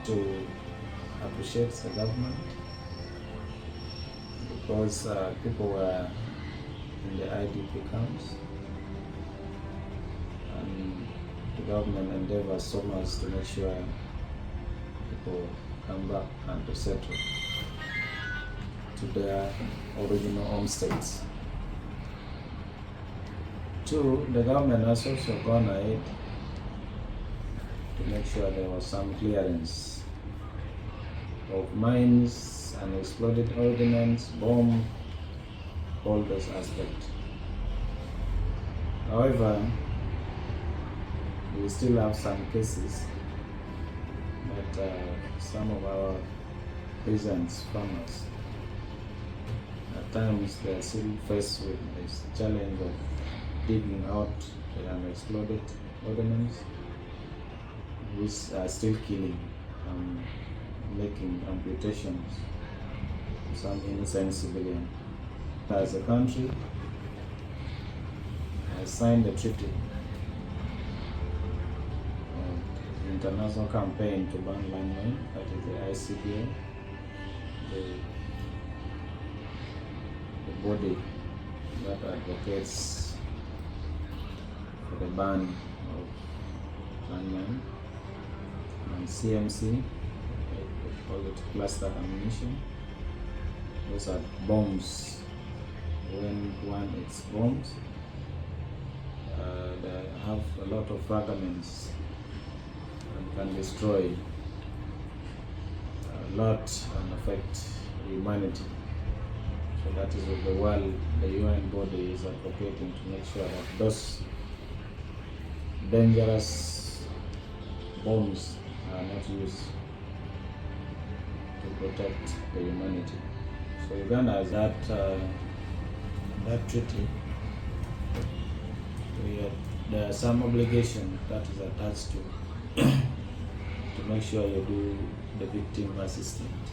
to appreciate the government because people were in the IDP camps, and the government endeavors so much to make sure people come back and resettle to their original home states. Two, the government has also gone ahead to make sure there was some clearance of mines and exploded ordnance, bomb, all those aspects. However, we still have some cases that some of our peasants, farmers, at times they are still faced with this challenge of digging out the unexploded ordnance, which are still killing and making amputations to some innocent civilian. As a country, I signed a treaty, international campaign to ban landmine, that is the ICBA, the body that advocates for the ban of landmine, and CMC, they call it cluster ammunition. Those are bombs. When one hits bombs, they have a lot of fragments and can destroy a lot and affect humanity. So that is what the world, the UN body is advocating, to make sure that those dangerous bombs are not used to protect the humanity. So Uganda has that treaty. There are some obligation that is attached to make sure you do the victim assistance.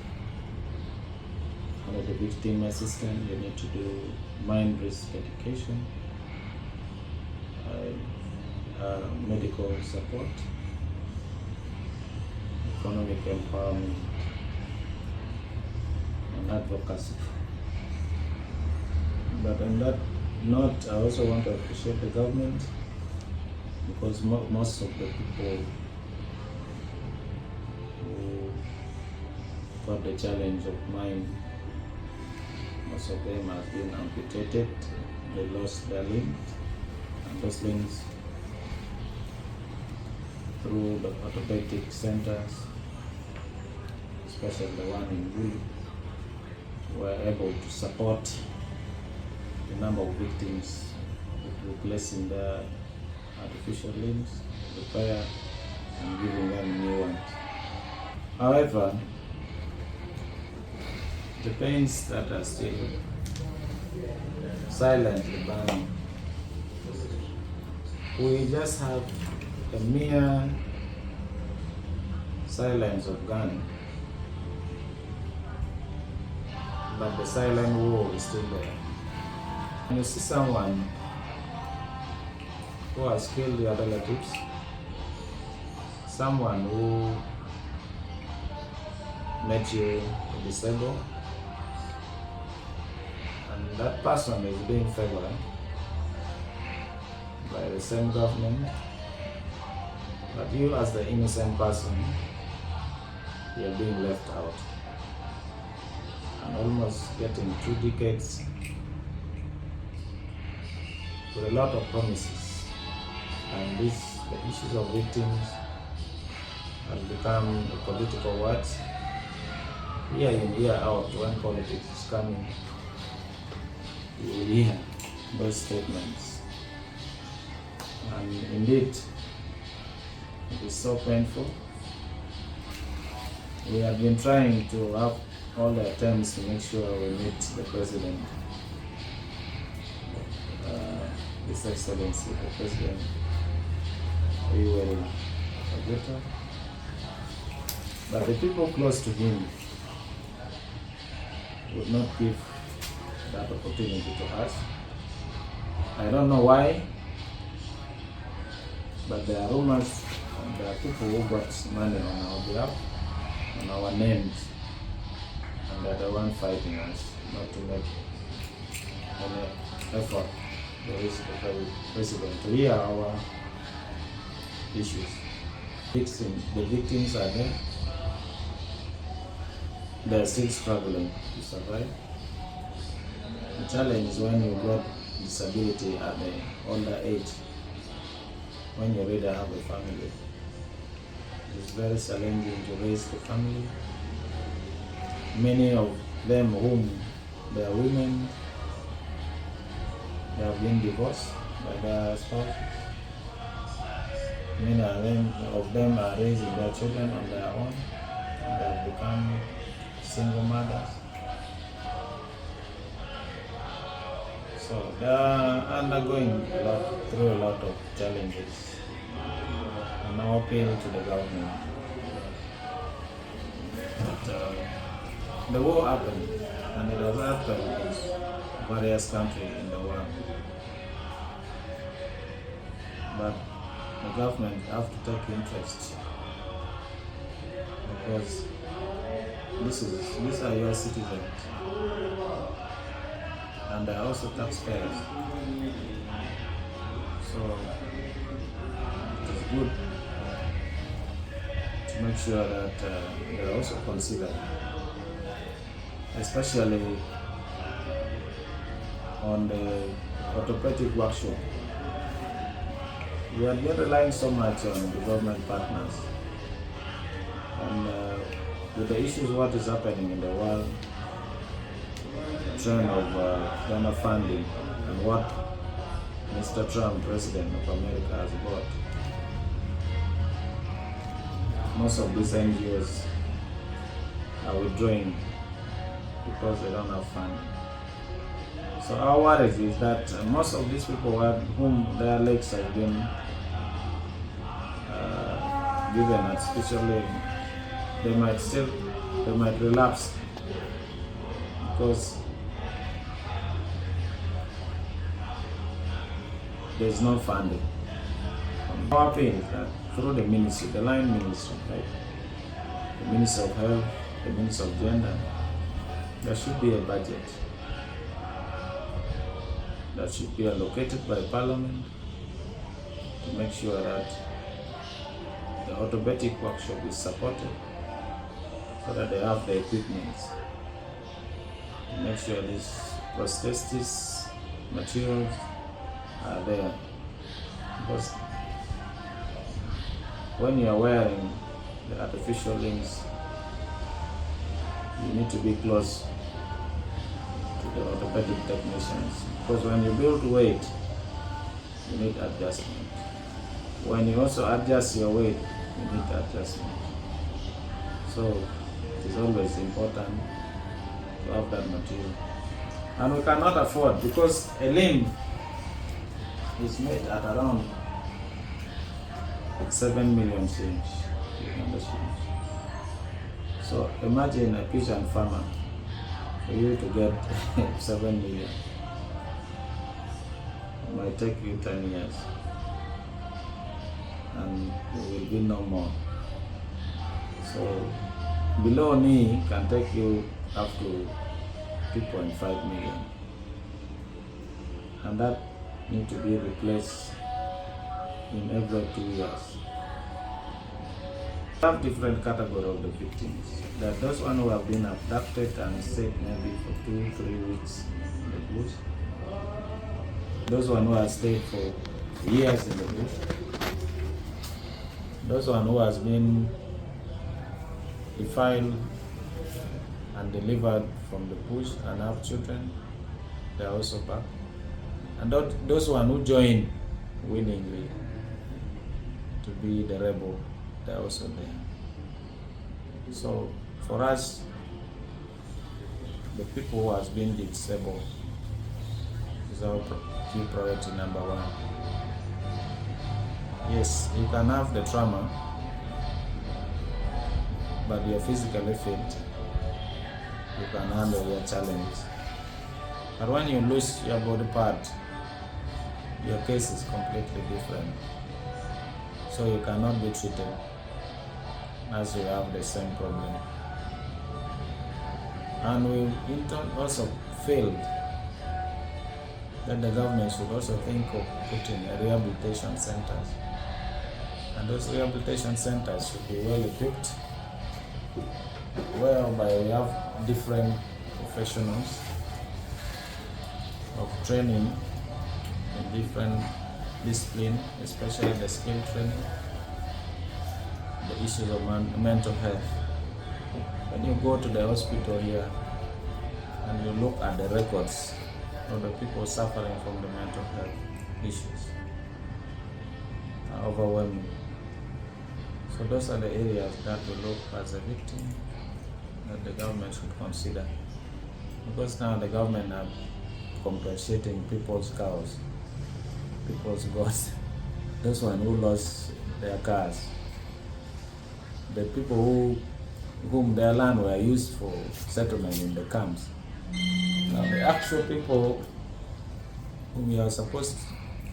Under the victim assistance, you need to do mine risk education, medical support, economic empowerment, and advocacy. But on that note, I also want to appreciate the government, because most of the people who got the challenge of mine, most of them have been amputated. They lost their limbs, and those limbs, through the orthopedic centers, especially the one in Gulu, were able to support the number of victims with replacing their artificial limbs, repair, and giving them new ones. However, the pains that are still silently burning, we just have a mere silence of gun, but the silent war is still there. When you see someone who has killed your relatives, someone who made you disabled, and that person is being favored by the same government, but you as the innocent person, you're being left out, and almost getting 2 decades with a lot of promises. And the issues of victims have become a political word. Year in, year out, when politics is coming, you will hear those statements. And indeed, it is so painful. We have been trying to have all the attempts to make sure we meet the president, His Excellency, the President, but the people close to him would not give that opportunity to us. I don't know why, but there are rumors and there are people who got money on our behalf on our names, and they're the one fighting us not to make any effort, the president, to hear our issues. The victims are there. They're still struggling to survive. The challenge is when you got disability at the older age, when you already have a family. It's very challenging to raise the family. Many of them whom they are women, they have been divorced by their spouse. Many of them are raising their children on their own. They have become single mothers. So they are undergoing through a lot of challenges. And our appeal to the government that the war happened, and it has happened in various countries in the world. But the government have to take interest, because these are your citizens, and they are also taxpayers. So it is good to make sure that they are also considered, especially on the orthopedic workshop. We have been relying so much on the government partners, and with the issues what is happening in the world, trend of donor funding, and what Mr. Trump, President of America, has brought, most of these NGOs are withdrawing because they don't have funding. So our worry is that most of these people whom their legs have been given at special leg, they might relapse, because there's no funding. Our appeal is that through the ministry, the line ministry, right? The Ministry of Health, the Ministry of Gender, there should be a budget that should be allocated by Parliament to make sure that the orthopedic workshop is supported, so that they have the equipment to make sure these prosthesis materials are there. Because when you are wearing the artificial limbs, you need to be close to the orthopedic technicians, because when you build weight, you need adjustment. When you also adjust your weight, you need adjustment. So it is always important to have that material. And we cannot afford, because a limb is made at around 7 million shillings. So imagine a pigeon farmer, for you to get 7 million. It might take you 10 years, and it will be no more. So below knee can take you up to 2.5 million, and that need to be replaced in every 2 years. We have different categories of the victims. There are those one who have been abducted and stayed maybe for 2-3 weeks in the bush. Those one who have stayed for years in the bush. Those one who has been defiled and delivered from the bush and have children, they are also back. And those one who join willingly to be the rebel, they are also there. So for us, the people who has been disabled is our key priority number one. Yes, you can have the trauma, but you're physically fit. You can handle your challenge. But when you lose your body part, your case is completely different. So you cannot be treated. as we have the same problem. And we in turn also feel that the government should also think of putting rehabilitation centers. And those rehabilitation centers should be well equipped, whereby we have different professionals of training in different disciplines, especially the skill training, the issues of mental health. When you go to the hospital here and you look at the records of the people suffering from the mental health issues, are overwhelming. So those are the areas that we look as a victim that the government should consider. Because now the government are compensating people's cows, people's goats, those one who lost their cars, the people whom their land were used for settlement in the camps. Now the actual people whom you are supposed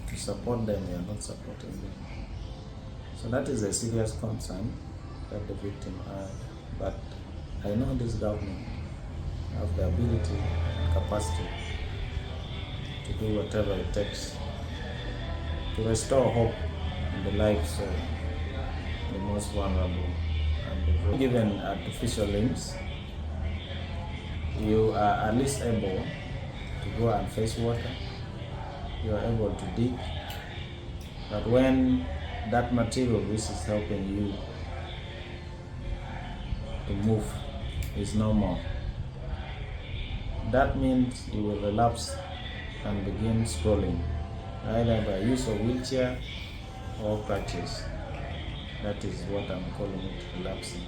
to support them, you are not supporting them. So that is a serious concern that the victim are. But I know this government have the ability and capacity to do whatever it takes to restore hope in the lives of the most vulnerable. And given artificial limbs, you are at least able to go and fetch water, you are able to dig, but when that material which is helping you to move is no more, that means you will relapse and begin strolling, either by use of wheelchair or crutches. That is what I'm calling it, relapsing.